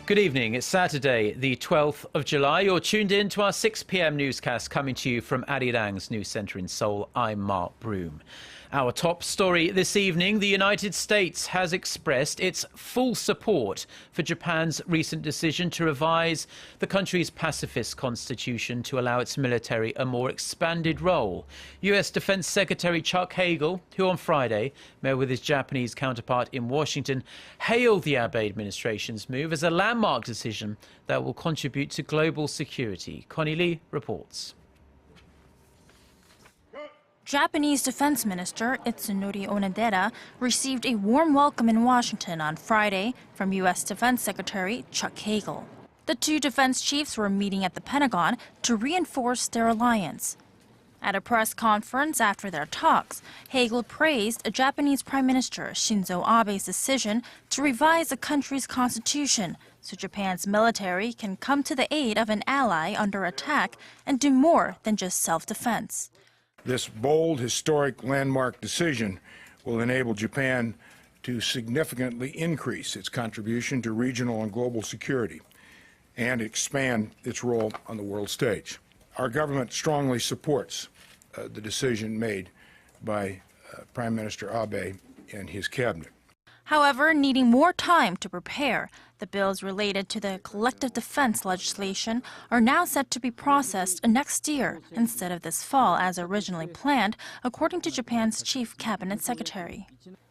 Good evening. It's Saturday, the 12th of July. You're tuned in to our 6 p.m. newscast coming to you from ARIRANG's news centre in Seoul. I'm Mark Broom. Our top story this evening, the United States has expressed its full support for Japan's recent decision to revise the country's pacifist constitution to allow its military a more expanded role. US Defense Secretary Chuck Hagel, who on Friday met with his Japanese counterpart in Washington, hailed the Abe administration's move as a landmark decision that will contribute to global security. Connie Lee reports. Japanese Defense Minister Itsunori Onodera received a warm welcome in Washington on Friday from U.S. Defense Secretary Chuck Hagel. The two defense chiefs were meeting at the Pentagon to reinforce their alliance. At a press conference after their talks, Hagel praised Japanese Prime Minister Shinzo Abe's decision to revise the country's constitution so Japan's military can come to the aid of an ally under attack and do more than just self-defense. This bold, historic landmark decision will enable Japan to significantly increase its contribution to regional and global security and expand its role on the world stage. Our government strongly supports the decision made by Prime Minister Abe and his cabinet. However, needing more time to prepare, the bills related to the collective defense legislation are now set to be processed next year instead of this fall as originally planned, according to Japan's chief cabinet secretary.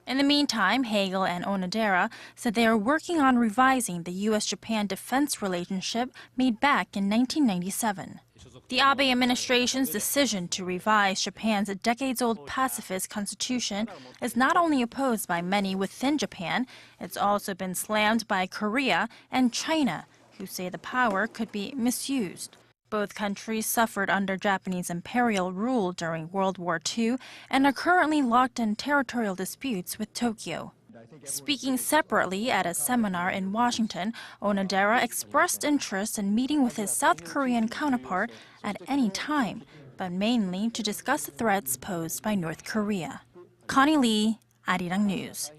In the meantime, Hagel and Onodera said they are working on revising the U.S.-Japan defense relationship made back in 1997. The Abe administration's decision to revise Japan's decades-old pacifist constitution is not only opposed by many within Japan, it's also been slammed by Korea and China, who say the power could be misused. Both countries suffered under Japanese imperial rule during World War II and are currently locked in territorial disputes with Tokyo. Speaking separately at a seminar in Washington, Onodera expressed interest in meeting with his South Korean counterpart at any time, but mainly to discuss the threats posed by North Korea. Connie Lee, ARIRANG News.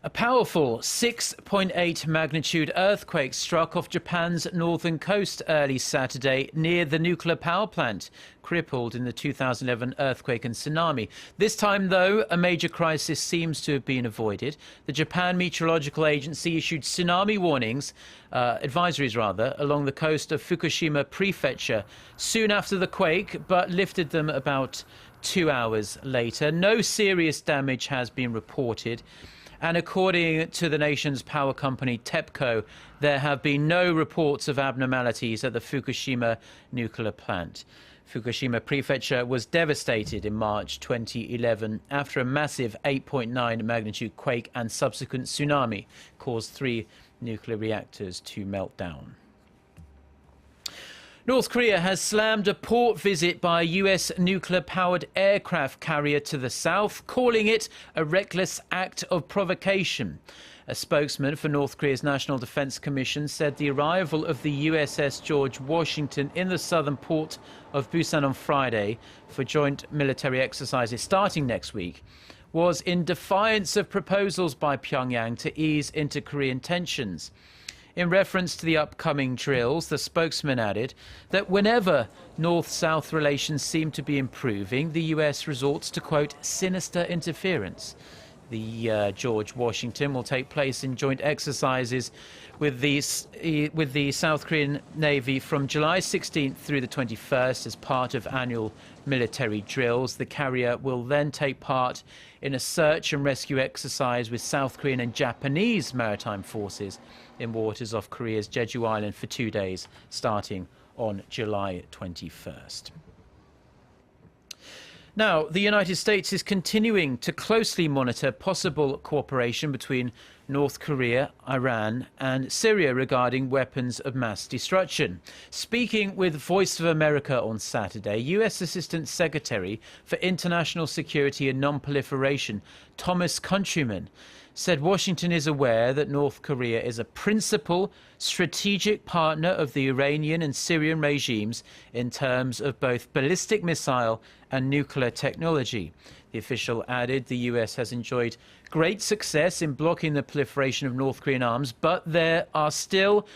A powerful 6.8 magnitude earthquake struck off Japan's northern coast early Saturday near the nuclear power plant, crippled in the 2011 earthquake and tsunami. This time, though, a major crisis seems to have been avoided. The Japan Meteorological Agency issued tsunami warnings, advisories rather, along the coast of Fukushima Prefecture soon after the quake, but lifted them about 2 hours later. No serious damage has been reported. And according to the nation's power company TEPCO, there have been no reports of abnormalities at the Fukushima nuclear plant. Fukushima Prefecture was devastated in March 2011 after a massive 8.9 magnitude quake and subsequent tsunami caused 3 nuclear reactors to melt down. North Korea has slammed a port visit by a US nuclear-powered aircraft carrier to the south, calling it a reckless act of provocation. A spokesman for North Korea's National Defense Commission said the arrival of the USS George Washington in the southern port of Busan on Friday for joint military exercises starting next week was in defiance of proposals by Pyongyang to ease inter-Korean tensions. In reference to the upcoming drills, the spokesman added that whenever North-South relations seem to be improving, the US resorts to, quote, sinister interference. The George Washington will take place in joint exercises with the South Korean Navy from July 16th through the 21st as part of annual military drills. The carrier will then take part in a search and rescue exercise with South Korean and Japanese maritime forces in waters off Korea's Jeju Island for 2 days, starting on July 21st. Now, the United States is continuing to closely monitor possible cooperation between North Korea, Iran and Syria regarding weapons of mass destruction. Speaking with Voice of America on Saturday, U.S. Assistant Secretary for International Security and Non-Proliferation Thomas Countryman said Washington is aware that North Korea is a principal strategic partner of the Iranian and Syrian regimes in terms of both ballistic missile and nuclear technology. The official added the U.S. has enjoyed great success in blocking the proliferation of North Korean arms, but there are still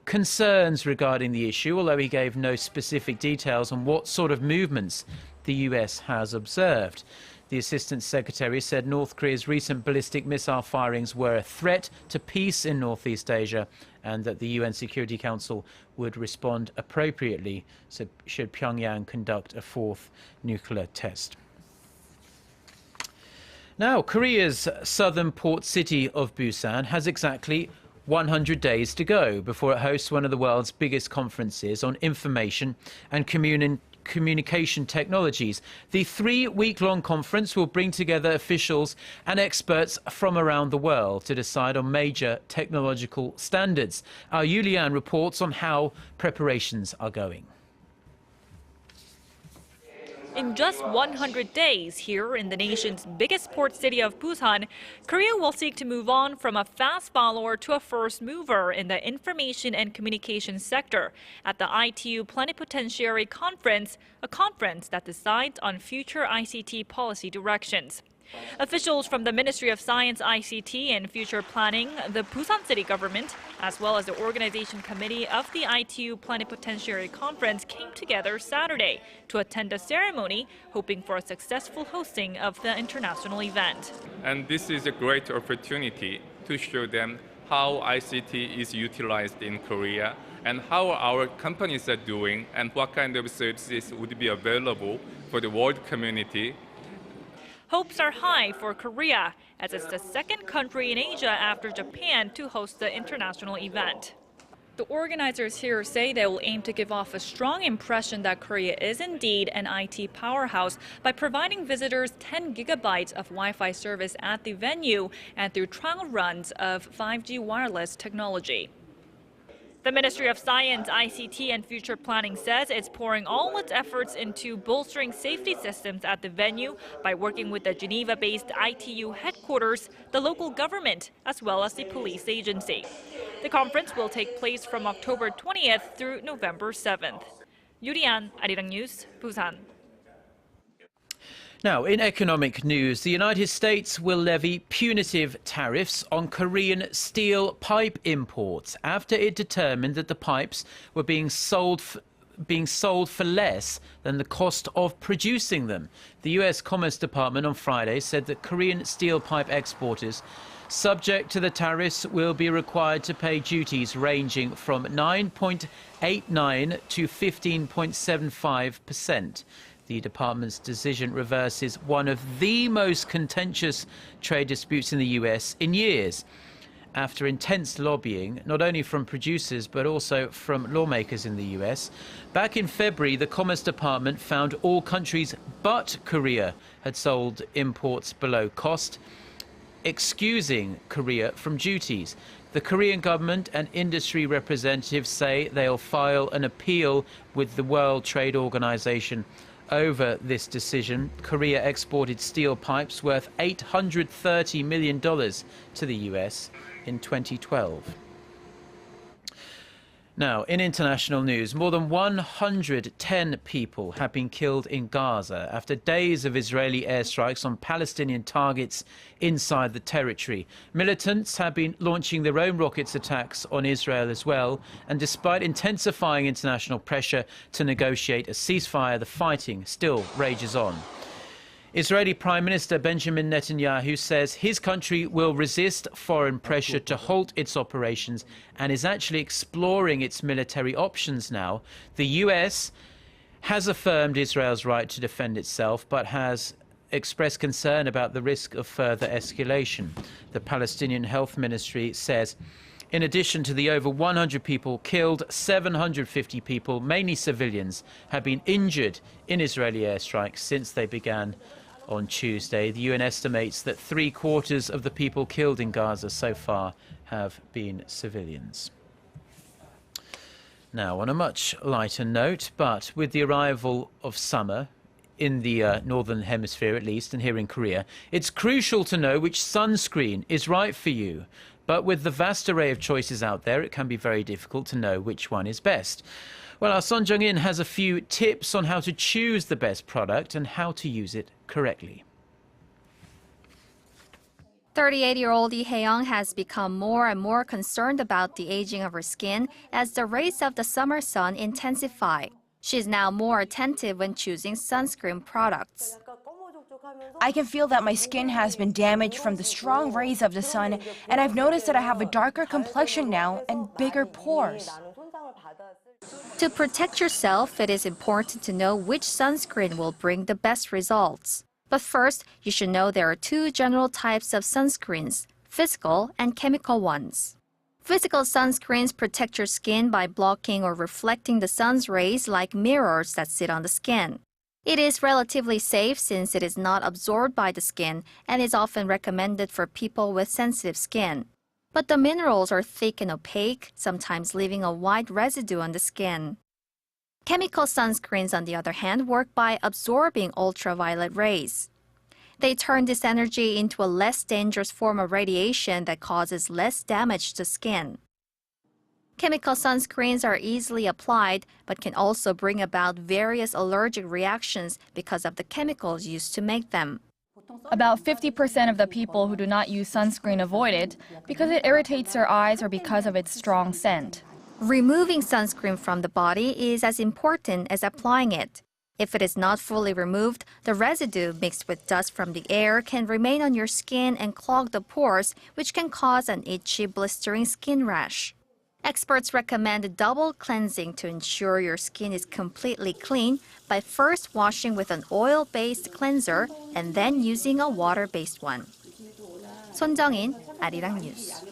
concerns regarding the issue, although he gave no specific details on what sort of movements the U.S. has observed. The Assistant Secretary said North Korea's recent ballistic missile firings were a threat to peace in Northeast Asia and that the UN Security Council would respond appropriately should Pyongyang conduct a fourth nuclear test. Now, Korea's southern port city of Busan has exactly 100 days to go before it hosts one of the world's biggest conferences on information and communication technologies. The 3-week-long conference will bring together officials and experts from around the world to decide on major technological standards. Our Yulian reports on how preparations are going. In just 100 days, here in the nation's biggest port city of Busan, Korea will seek to move on from a fast follower to a first mover in the information and communication sector at the ITU Plenipotentiary Conference, a conference that decides on future ICT policy directions. Officials from the Ministry of Science, ICT and Future Planning, the Busan City government, as well as the organization committee of the ITU Plenipotentiary Conference came together Saturday to attend a ceremony, hoping for a successful hosting of the international event. And this is a great opportunity to show them how ICT is utilized in Korea and how our companies are doing and what kind of services would be available for the world community. Hopes are high for Korea, as it's the second country in Asia after Japan to host the international event. The organizers here say they will aim to give off a strong impression that Korea is indeed an IT powerhouse by providing visitors 10 gigabytes of Wi-Fi service at the venue and through trial runs of 5G wireless technology. The Ministry of Science, ICT and Future Planning says it's pouring all its efforts into bolstering safety systems at the venue by working with the Geneva-based ITU headquarters, the local government, as well as the police agency. The conference will take place from October 20th through November 7th. Yurian, ARIRANG News, Busan. Now, in economic news, the United States will levy punitive tariffs on Korean steel pipe imports after it determined that the pipes were being sold for less than the cost of producing them. The U.S. Commerce Department on Friday said that Korean steel pipe exporters subject to the tariffs will be required to pay duties ranging from 9.89% to 15.75%. The department's decision reverses one of the most contentious trade disputes in the U.S. in years, after intense lobbying, not only from producers but also from lawmakers in the U.S. Back in February, the Commerce Department found all countries but Korea had sold imports below cost, excusing Korea from duties. The Korean government and industry representatives say they'll file an appeal with the World Trade Organization over this decision. Korea exported steel pipes worth $830 million to the US in 2012. Now, in international news, more than 110 people have been killed in Gaza after days of Israeli airstrikes on Palestinian targets inside the territory. Militants have been launching their own rockets attacks on Israel as well, and despite intensifying international pressure to negotiate a ceasefire, the fighting still rages on. Israeli Prime Minister Benjamin Netanyahu says his country will resist foreign pressure to halt its operations and is actually exploring its military options now. The US has affirmed Israel's right to defend itself, but has expressed concern about the risk of further escalation. The Palestinian Health Ministry says, in addition to the over 100 people killed, 750 people, mainly civilians, have been injured in Israeli airstrikes since they began on Tuesday. The UN estimates that 3/4 of the people killed in Gaza so far have been civilians. Now, on a much lighter note, but with the arrival of summer, in the northern hemisphere at least, and here in Korea, it's crucial to know which sunscreen is right for you. But with the vast array of choices out there, it can be very difficult to know which one is best. Well, our Son Jung-in has a few tips on how to choose the best product and how to use it correctly. 38-year-old Lee Hae-young has become more and more concerned about the aging of her skin as the rays of the summer sun intensify. She is now more attentive when choosing sunscreen products. I can feel that my skin has been damaged from the strong rays of the sun, and I've noticed that I have a darker complexion now and bigger pores. To protect yourself, it is important to know which sunscreen will bring the best results. But first, you should know there are two general types of sunscreens, physical and chemical ones. Physical sunscreens protect your skin by blocking or reflecting the sun's rays like mirrors that sit on the skin. It is relatively safe since it is not absorbed by the skin and is often recommended for people with sensitive skin. But the minerals are thick and opaque, sometimes leaving a white residue on the skin. Chemical sunscreens, on the other hand, work by absorbing ultraviolet rays. They turn this energy into a less dangerous form of radiation that causes less damage to skin. Chemical sunscreens are easily applied, but can also bring about various allergic reactions because of the chemicals used to make them. About 50% of the people who do not use sunscreen avoid it because it irritates their eyes or because of its strong scent. Removing sunscreen from the body is as important as applying it. If it is not fully removed, the residue mixed with dust from the air can remain on your skin and clog the pores, which can cause an itchy, blistering skin rash. Experts recommend double cleansing to ensure your skin is completely clean by first washing with an oil-based cleanser and then using a water-based one. Son Jung-in, ARIRANG News.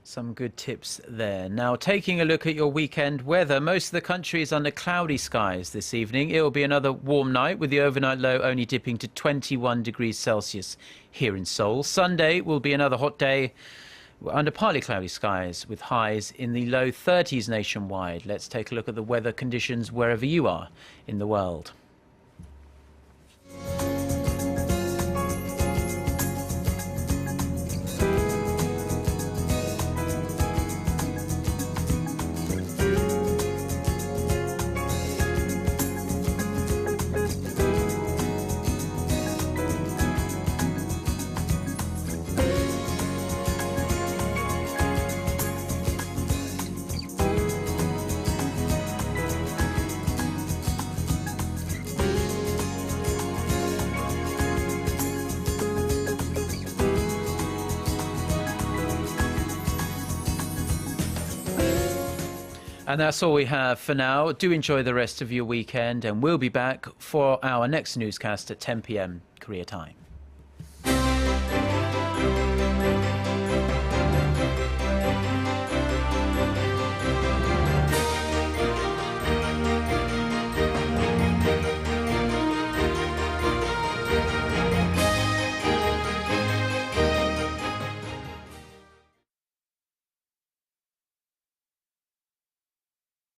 Some good tips there. Now, taking a look at your weekend weather, most of the country is under cloudy skies this evening. It will be another warm night with the overnight low only dipping to 21 degrees Celsius here in Seoul. Sunday will be another hot day under partly cloudy skies with highs in the low 30s nationwide. Let's take a look at the weather conditions wherever you are in the world. And that's all we have for now. Do enjoy the rest of your weekend, and we'll be back for our next newscast at 10 p.m. Korea time.